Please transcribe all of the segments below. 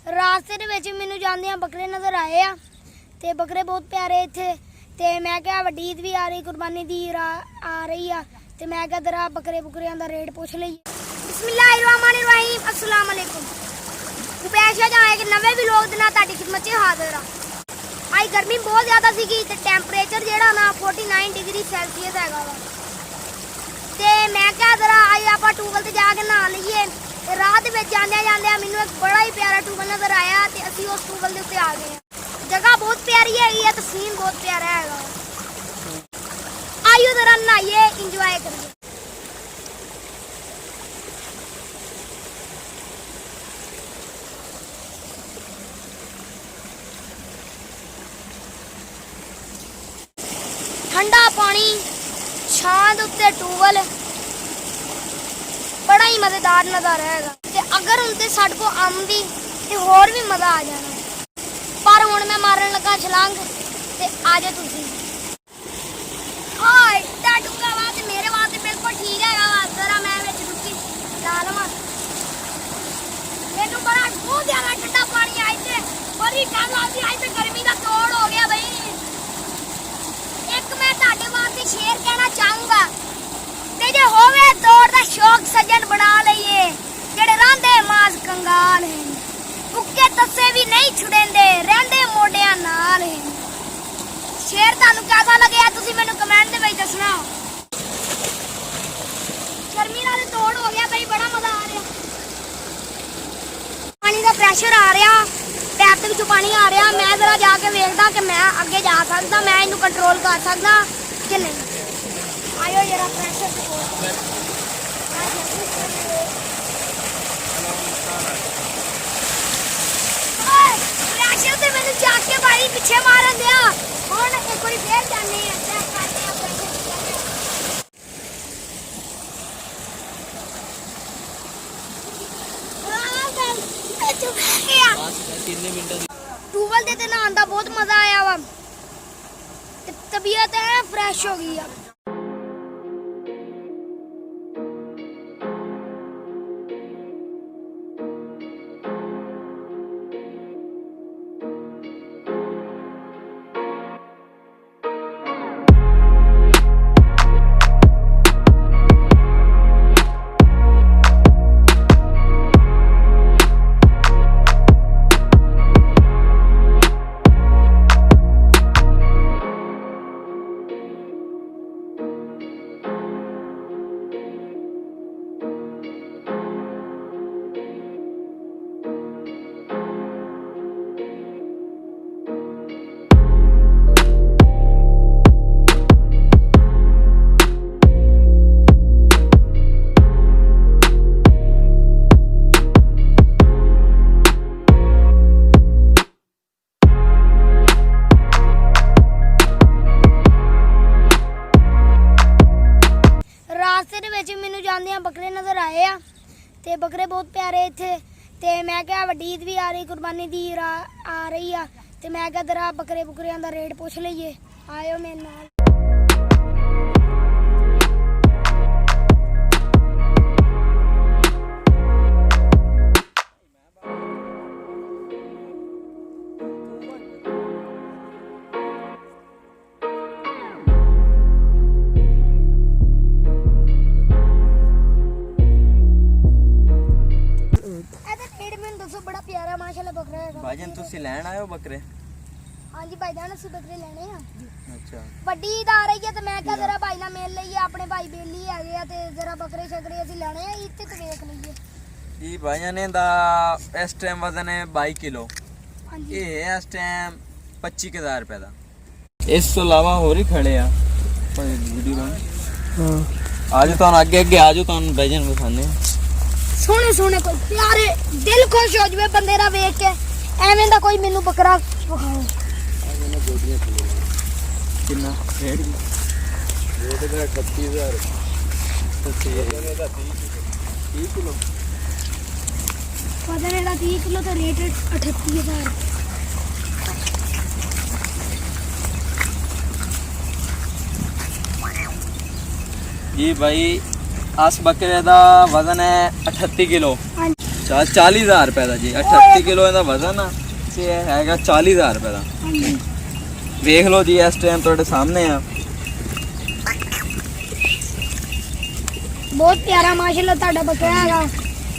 रास्ते दे मैनू जांदियां बकरे नज़र आए आ ते बकरे बहुत प्यारे इत्थे ते मैं क्या वड्डी ईद भी आ रही कुर्बानी दी आ रही आ ते मैं क्या जरा बकरे बुकरियां दा रेट पूछ लईए। बिस्मिल्लाहिर्रहमानिर्रहीम अस्सलाम वालेकुम। पैसा जाए कि नवे भी लोग ना ताड़ी खिदमत च हाजिर आ। आज गर्मी बहुत ज़्यादा सीगी ते टैंपरेचर जेड़ा ना 49 डिग्री सेल्सियस हैगा वा ते मैं क्या जरा आज आप टूबल ते जाके नहा लईए। रात में जांदे मैनू एक बड़ा ही प्यारा टूबल नजर आया ते असीं उस टूबल दे उत्ते आ गए। जगह बहुत प्यारी है तो सीन बहुत प्यारा है। आइयो जरा नहाइए इंजॉय करिए। ठंडा पानी छां दे उत्ते टूबल बड़ा ही मजेदार नज़ारा है ते अगर उनते साडे को आमदी ते होर भी मजा आ जाना। पर हुण मैं मारन लगा छलांग ते आ जाओ तुसी। हां इतना डूंगा वा ते मेरे वास्ते बिल्कुल ठीक है जरा मैं विच रुकी ला लवां। मैनू बड़ा बहुत ज्यादा ठंडा पानी आई ते बड़ी ठंड लगदी आई ते गर्मी दा तोड़ हो गया भाई। एक मैं तुहाडे वास्ते शेर कहना चाहूंगा ते जे होवे दौड़ दा शौक सजन बना लईए जेड़े रांदे मास कंगाल हैं उक्के तस्से भी नहीं छुड़ेंदे रहंदे मोडियां नाल हैं। शेर तानू कैसा लगे तुसी मैनू कमेंट दे विच दसना। गर्मी नाल तोड़ हो गया भाई बड़ा मजा आ रहा। पानी दा प्रेशर आ रहा पैप दे विचों पानी आ रहा। मैं जरा जाके वेखदा कि मैं अगे जा सकदा मैं इनू कंट्रोल कर सकदा कि नहीं। आयो जरा प्रेशर प्रेशर से मैंने जाके भाई पीछे मारन दिया। हुण एक बारी फिर जाने हैं चेक करते हैं प्रेशर। टूबल दे ते नहान दा बहुत मजा आया वा तबीयत है फ्रेश हो गई है। मैनू जांदियां बकरे नज़र आए आ ते बकरे बहुत प्यारे इत्थे ते मैं क्या वड्डी ईद भी आ रही कुर्बानी दी आ रही आ ते मैं क्या जरा बकरे बुकरियां दा रेट पूछ लईए। आयो मेरे नाल। बड़ा प्यारा माशाल्लाह बकरा है भाईजान। तुसी लैन आए हो बकरे? हां जी भाईजान असि बकरे लेने हैं। अच्छा बड़ी ईद आ रही है तो मैं क्या जरा भाई ना मिल लईए अपने भाई बेली आ गया ते जरा बकरे शकरे असि लेने हैं ईद ते देख लईए। जी भाईजान दा इस टाइम वजन है 22 किलो। हां जी ये है इस टाइम 25000 रुपए दा। इस तो अलावा और ही खड़े आ वीडियो बन। हां आज तो आगे आगे आ जाओ तो भाईजान दिखाने सोने सोने कोई प्यारे दिल खुश हो जाए बंदे दा वेख के एवें दा कोई मेनू बकरा विखाओ। कितना रेट दा 38000 30 किलो वजन दा 30 किलो तो रेट 38000। जी भाई आस बकरे का वजन है 38 किलो। ਅੱਛਾ 40,000 ਰੁਪਏ ਦਾ ਜੀ 38 ਕਿਲੋ ਇਹਦਾ ਵਜ਼ਨ ਆ ਤੇ ਇਹ ਹੈਗਾ 40,000 ਰੁਪਏ ਦਾ। ਹਾਂਜੀ ਵੇਖ ਲਓ ਜੀ ਇਸ ਟਾਈਮ ਤੁਹਾਡੇ ਸਾਹਮਣੇ ਆ। ਬਹੁਤ ਪਿਆਰਾ ਮਾਸ਼ਾਅੱਲਾ ਤੁਹਾਡਾ ਬੱਕਰਾ ਹੈਗਾ।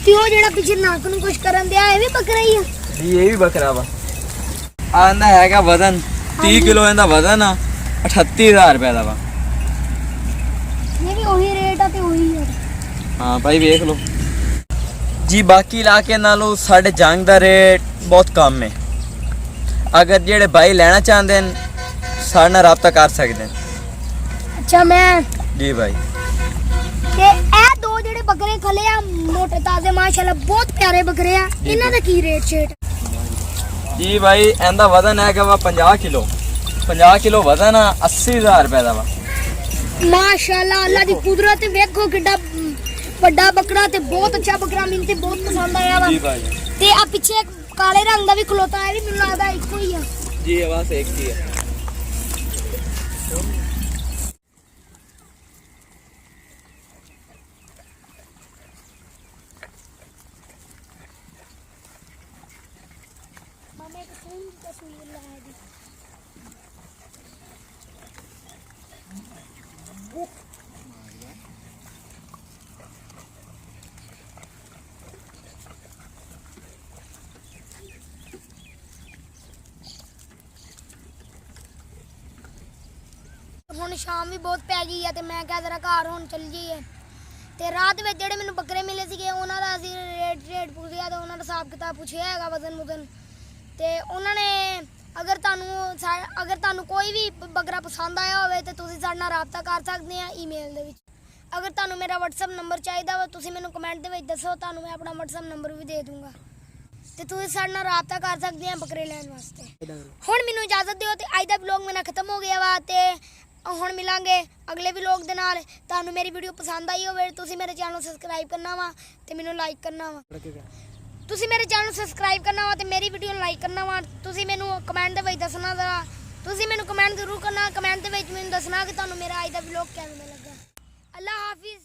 ਤੇ ਉਹ ਜਿਹੜਾ ਪਿੱਛੇ ਨੱਕ ਨੂੰ ਕੁਛ ਕਰਨ ਦਿਆ ਇਹ ਵੀ ਬੱਕਰਾ ਹੀ ਆ ਜੀ, ਇਹ ਵੀ ਬੱਕਰਾ ਵਾ। ਆ ਇਹਦਾ ਹੈਗਾ ਵਜ਼ਨ 30 ਕਿਲੋ ਇਹਦਾ ਵਜ਼ਨ ਆ 38,000 ਰੁਪਏ ਦਾ ਵਾ। ਇਹ ਵੀ ਉਹੀ ਰੇਟ ਆ ਤੇ ਉਹੀ ਆ। ਹਾਂ ਭਾਈ ਵੇਖ ਲਓ ਜੀ। ਬਾਕੀ ਇਲਾਕੇ ਨਾਲੋਂ ਸਾਡੇ ਜੰਗ ਦਾ ਰੇਟ ਬਹੁਤ ਕਮ ਹੈ। ਅਗਰ ਜਿਹੜੇ ਭਾਈ ਲੈਣਾ ਚਾਹੁੰਦੇ ਨੇ ਸਾਡੇ ਨਾਲ ਰਾਬਤਾ ਕਰ ਸਕਦੇ ਨੇ। ਅੱਛਾ ਮੈਂ ਜੀ ਭਾਈ। ਤੇ ਇਹ ਦੋ ਜਿਹੜੇ ਬੱਕਰੇ ਖਲੇ ਆ ਮੋਟੇ ਤਾਜ਼ੇ ਮਾਸ਼ਾਅੱਲਾ ਬਹੁਤ ਪਿਆਰੇ ਬੱਕਰੇ ਆ, ਇਹਨਾਂ ਦਾ ਕੀ ਰੇਟ ਸ਼ੇਟ? ਜੀ ਭਾਈ ਇਹਦਾ ਵਜ਼ਨ ਹੈਗਾ ਵਾ 50 ਕਿਲੋ। 50 ਕਿਲੋ ਵਜ਼ਨ ਆ 80,000 ਰੁਪਏ ਦਾ ਵਾ। ਮਾਸ਼ਾਅੱਲਾ ਅੱਲਾ ਦੀ ਕੁਦਰਤ ਵੇਖੋ ਕਿੱਡਾ ਵੱਡਾ ਬੱਕਰਾ ਤੇ ਬਹੁਤ ਅੱਛਾ ਬੱਕਰਾ, ਮੈਨੂੰ ਤੇ ਬਹੁਤ ਪਸੰਦ ਆਇਆ ਵਾ। ਜੀ ਭਾਈ। ਤੇ ਆ ਪਿੱਛੇ ਕਾਲੇ ਰੰਗ ਦਾ ਵੀ ਖਲੋਤਾ ਹੈ, ਵੀ ਮੈਨੂੰ ਲੱਗਦਾ ਇੱਕੋ ਹੀ ਆ। ਜੀ ਇਹ ਬਸ ਇੱਕ ਹੀ ਹੈ। ਮਾਮੇ ਇੱਕ ਸੋਹਣੀ ਤਸਵੀਰ ਲਾਇਆ ਜੀ। ਹੁਣ ਸ਼ਾਮ ਵੀ ਬਹੁਤ ਪੈ ਗਈ ਆ ਤੇ ਮੈਂ ਕਿਹਾ ਜ਼ਰਾ ਘਰ ਹੁਣ ਚੱਲ ਜਾਈਏ। ਤੇ ਰਾਤ ਵਿੱਚ ਜਿਹੜੇ ਮੈਨੂੰ ਬੱਕਰੇ ਮਿਲੇ ਸੀਗੇ ਉਹਨਾਂ ਦਾ ਅਸੀਂ ਰੇਟ ਪੁੱਛਿਆ ਤੇ ਉਹਨਾਂ ਦਾ ਹਿਸਾਬ ਕਿਤਾਬ ਪੁੱਛਿਆ ਹੈਗਾ ਵਜ਼ਨ ਤੇ ਉਹਨਾਂ ਨੇ ਅਗਰ ਤੁਹਾਨੂੰ ਕੋਈ ਵੀ ਬੱਕਰਾ ਪਸੰਦ ਆਇਆ ਹੋਵੇ ਤੇ ਤੁਸੀਂ ਸਾਡੇ ਨਾਲ ਰਾਬਤਾ ਕਰ ਸਕਦੇ ਆ ਈਮੇਲ ਦੇ ਵਿੱਚ। ਅਗਰ ਤੁਹਾਨੂੰ ਮੇਰਾ WhatsApp ਨੰਬਰ ਚਾਹੀਦਾ ਵਾ ਤੁਸੀਂ ਮੈਨੂੰ ਕਮੈਂਟ ਦੇ ਵਿੱਚ ਦੱਸੋ, ਤੁਹਾਨੂੰ ਮੈਂ ਆਪਣਾ WhatsApp ਨੰਬਰ ਵੀ ਦੇ ਦੂੰਗਾ ਤੇ ਤੁਸੀਂ ਸਾਡੇ ਨਾਲ ਰਾਬਤਾ ਕਰ ਸਕਦੇ ਆ ਬੱਕਰੇ ਲੈਣ ਵਾਸਤੇ। ਹੁਣ ਮੈਨੂੰ ਇਜਾਜ਼ਤ ਦਿਓ ਤੇ ਅੱਜ ਦਾ ਵਲੌਗ ਮੇਰਾ ਖਤਮ ਹੋ ਗਿਆ ਵਾ ਤੇ ਹੁਣ ਮਿਲਾਂਗੇ ਅਗਲੇ ਵਲੌਗ ਦੇ ਨਾਲ। ਤੁਹਾਨੂੰ ਮੇਰੀ ਵੀਡੀਓ ਪਸੰਦ ਆਈ ਹੋਵੇ ਤੁਸੀਂ ਮੇਰੇ ਚੈਨਲ ਨੂੰ ਸਬਸਕ੍ਰਾਈਬ ਕਰਨਾ ਵਾ ਤੇ ਮੈਨੂੰ ਲਾਈਕ ਕਰਨਾ ਵਾ। ਤੁਸੀਂ ਮੇਰੇ ਚੈਨਲ ਨੂੰ ਸਬਸਕ੍ਰਾਈਬ ਕਰਨਾ ਵਾ ਤੇ ਮੇਰੀ ਵੀਡੀਓ ਨੂੰ ਲਾਈਕ ਕਰਨਾ ਵਾ। ਤੁਸੀਂ ਮੈਨੂੰ ਕਮੈਂਟ ਦੇ ਵਿੱਚ ਦੱਸਣਾ ਜ਼ਰਾ, ਤੁਸੀਂ ਮੈਨੂੰ ਕਮੈਂਟ ਜ਼ਰੂਰ ਕਰਨਾ। ਕਮੈਂਟ ਦੇ ਵਿੱਚ ਮੈਨੂੰ ਦੱਸਣਾ ਕਿ ਤੁਹਾਨੂੰ ਮੇਰਾ ਅੱਜ ਦਾ ਵਲੌਗ ਕਿਵੇਂ ਲੱਗਾ। ਅੱਲਾ ਹਾਫਿਜ਼।